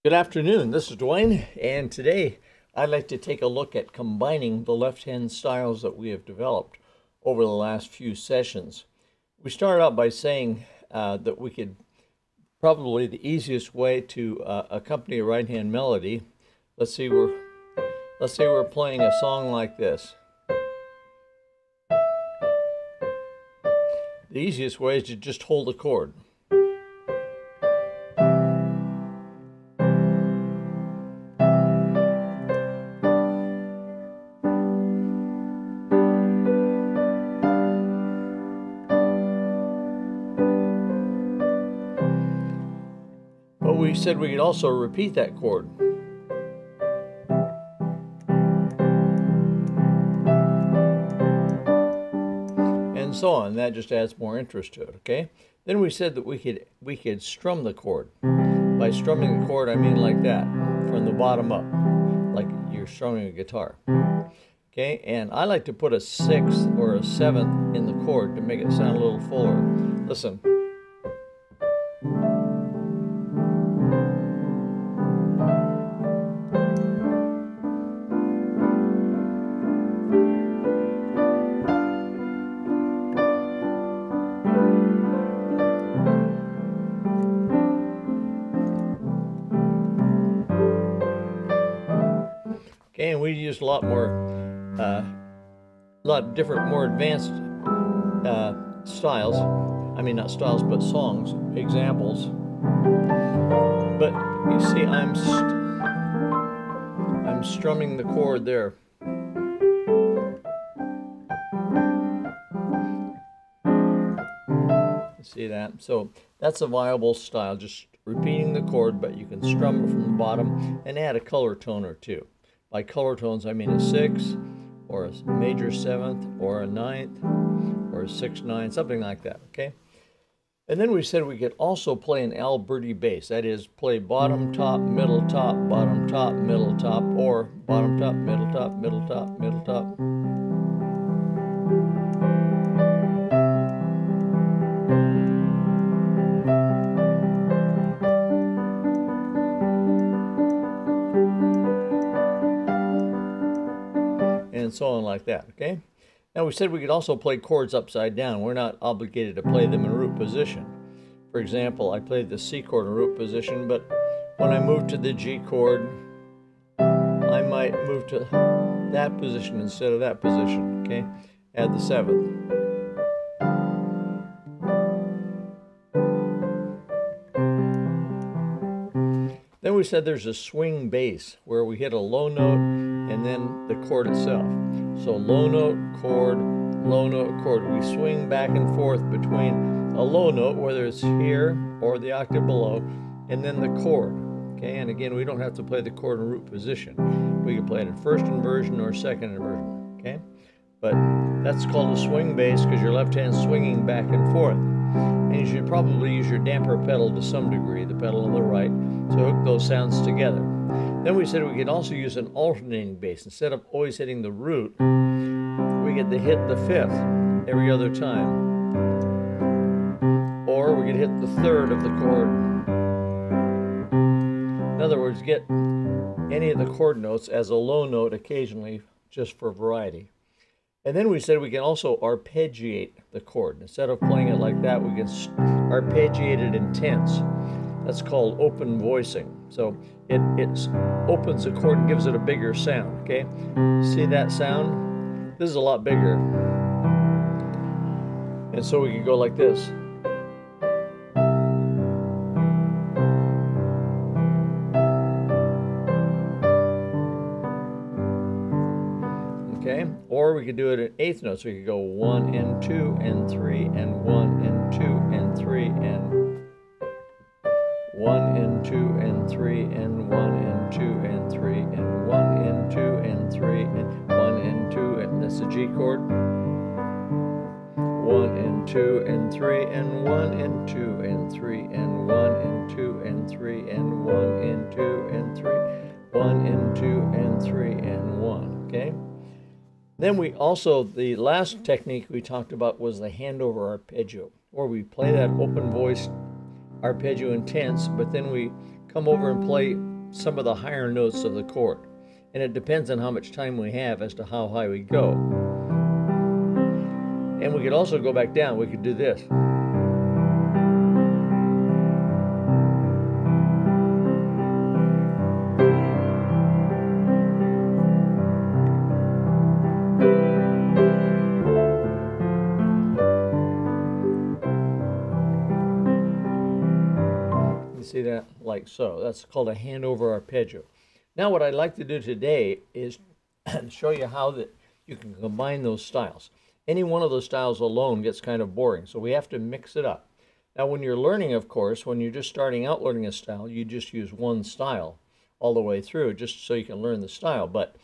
Good afternoon, this is Dwayne, and today I'd like to take a look at combining the left-hand styles that we have developed over the last few sessions. We started out by saying that we could probably the easiest way to accompany a right-hand melody. Let's say we're playing a song like this. The easiest way is to just hold a chord. But we said we could also repeat that chord. And so on. That just adds more interest to it, okay? Then we said that we could strum the chord. By strumming the chord, I mean like that, from the bottom up, like you're strumming a guitar. Okay, and I like to put a sixth or a seventh in the chord to make it sound a little fuller. Listen. Okay, and we use a lot different, more advanced styles. I mean, not styles, but songs, examples. But you see, I'm strumming the chord there. See that? So that's a viable style, just repeating the chord, but you can strum it from the bottom and add a color tone or two. By color tones, I mean a sixth, or a major seventh, or a ninth, or a 6/9, something like that, okay? And then we said we could also play an Alberti bass. That is, play bottom, top, middle, top, bottom, top, middle, top, or bottom, top, middle, top, middle, top, middle, top. And so on like that, okay? Now we said we could also play chords upside down. We're not obligated to play them in root position. For example, I played the C chord in root position, but when I move to the G chord, I might move to that position instead of that position, okay? Add the seventh. Then we said there's a swing bass where we hit a low note and then the chord itself. So low note, chord, low note, chord. We swing back and forth between a low note, whether it's here or the octave below, and then the chord. Okay, and again, we don't have to play the chord in root position. We can play it in first inversion or second inversion. Okay, but that's called a swing bass because your left hand's swinging back and forth. And you should probably use your damper pedal to some degree, the pedal on the right, to hook those sounds together. Then we said we could also use an alternating bass. Instead of always hitting the root, we get to hit the fifth every other time. Or we could hit the third of the chord. In other words, get any of the chord notes as a low note occasionally, just for variety. And then we said we can also arpeggiate the chord. Instead of playing it like that, we can arpeggiate it in tenths. That's called open voicing. So it opens the chord and gives it a bigger sound, okay? See that sound? This is a lot bigger. And so we can go like this. Okay, or we could do it at eighth notes. We could go 1 and 2 and 3 and 1 and 2 and 3 and 1 and 2 and 3 and 1 and 2 and 3 and 1 and 2 and 3 and 1 and 2, and that's the G chord. 1 and 2 and 3 and 1 and 2 and 3 and 1 and 2 and 3 and 1 and 2 and 3, 1 and 2 and 3 and 1, okay? Then we also, the last technique we talked about was the handover arpeggio, where we play that open voice arpeggio in tenths, but then we come over and play some of the higher notes of the chord. And it depends on how much time we have as to how high we go. And we could also go back down. We could do this. You see that? Like so. That's called a hand-over arpeggio. Now what I'd like to do today is show you how that you can combine those styles. Any one of those styles alone gets kind of boring, so we have to mix it up. Now when you're learning, of course, when you're just starting out learning a style, you just use one style all the way through just so you can learn the style. But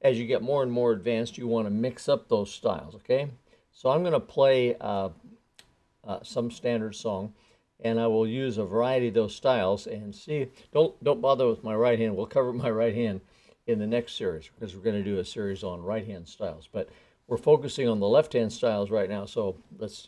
as you get more and more advanced, you want to mix up those styles, okay? So I'm going to play some standard song, and I will use a variety of those styles. And see, don't bother with my right hand. We'll cover my right hand in the next series because we're going to do a series on right hand styles. But we're focusing on the left hand styles right now. So let's.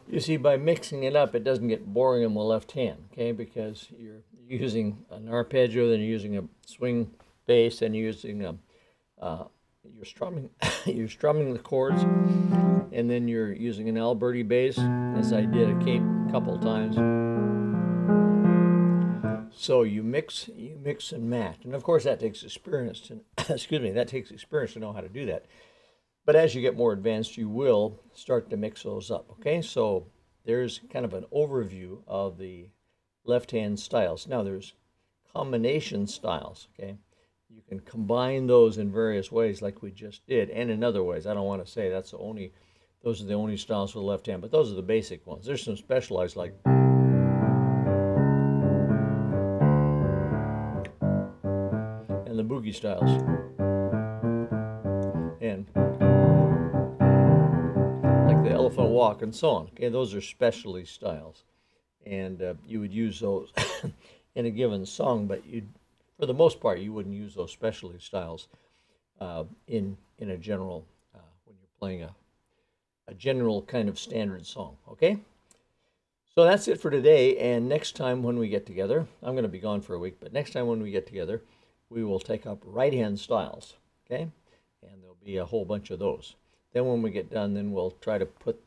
You see, by mixing it up, it doesn't get boring on the left hand, okay? Because you're using an arpeggio, then you're using a swing bass, and you're using you're strumming, you're strumming the chords, and then you're using an Alberti bass, as I did a couple times. So you mix and match, and of course that takes experience to excuse me, that takes experience to know how to do that. But as you get more advanced, you will start to mix those up, okay? So there's kind of an overview of the left-hand styles. Now there's combination styles, okay? You can combine those in various ways like we just did, and in other ways. I don't want to say those are the only styles for the left hand, but those are the basic ones. There's some specialized like and the boogie styles. And like the elephant walk and so on. Okay, those are specialty styles, and you would use those in a given song, but for the most part, you wouldn't use those specialty styles in a general when you're playing a general kind of standard song. Okay, so that's it for today. And next time when we get together, I'm going to be gone for a week, but next time when we get together, we will take up right hand styles. Okay. And there'll be a whole bunch of those. Then when we get done, then we'll try to put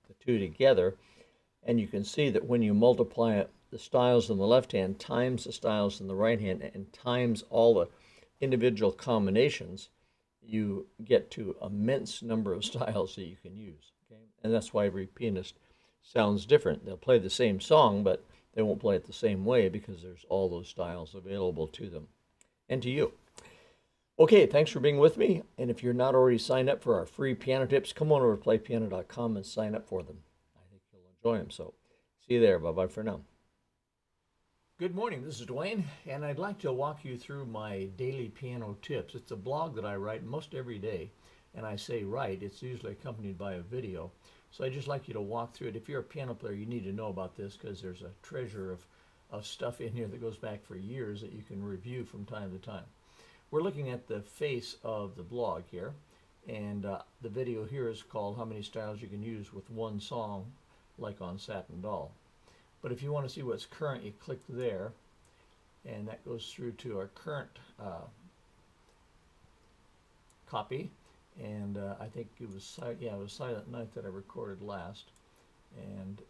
the two together. And you can see that when you multiply the styles in the left hand times the styles in the right hand and times all the individual combinations, you get to an immense number of styles that you can use. Okay? And that's why every pianist sounds different. They'll play the same song, but they won't play it the same way because there's all those styles available to them and to you. Okay, thanks for being with me. And if you're not already signed up for our free piano tips, come on over to playpiano.com and sign up for them. I think you'll enjoy them. So see you there. Bye-bye for now. Good morning. This is Dwayne, and I'd like to walk you through my daily piano tips. It's a blog that I write most every day, and I say write. It's usually accompanied by a video. So I'd just like you to walk through it. If you're a piano player, you need to know about this because there's a treasure of stuff in here that goes back for years that you can review from time to time. We're looking at the face of the blog here, and the video here is called How Many Styles You Can Use with One Song, like on Satin Doll. But if you want to see what's current, you click there, and that goes through to our current copy. And I think it was Silent Night that I recorded last, and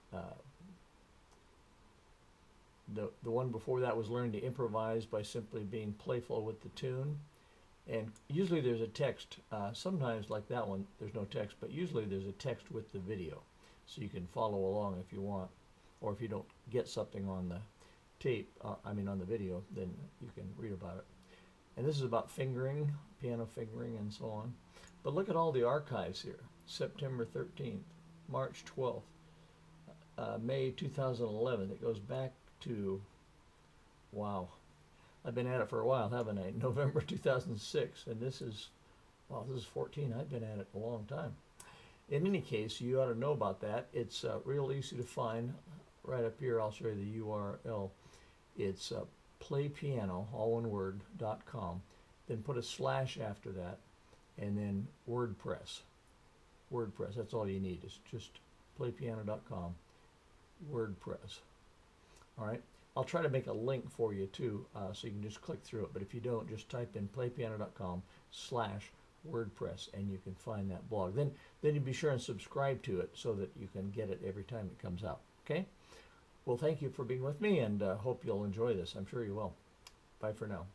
The one before that was learn to improvise by simply being playful with the tune. And usually there's a text. Sometimes like that one, there's no text, but usually there's a text with the video. So you can follow along if you want. Or if you don't get something on the tape, on the video, then you can read about it. And this is about fingering, piano fingering, and so on. But look at all the archives here. September 13th, March 12th, May 2011. It goes back to, wow, I've been at it for a while, haven't I? November 2006, and this is 14. I've been at it a long time. In any case, you ought to know about that. It's real easy to find. Right up here, I'll show you the URL. It's playpiano, all one word, .com. Then put a slash after that, and then WordPress. WordPress, that's all you need. It's just playpiano.com, WordPress. All right. I'll try to make a link for you too, so you can just click through it. But if you don't, just type in playpiano.com/WordPress, and you can find that blog. Then you be sure and subscribe to it so that you can get it every time it comes out. Okay? Well, thank you for being with me, and hope you'll enjoy this. I'm sure you will. Bye for now.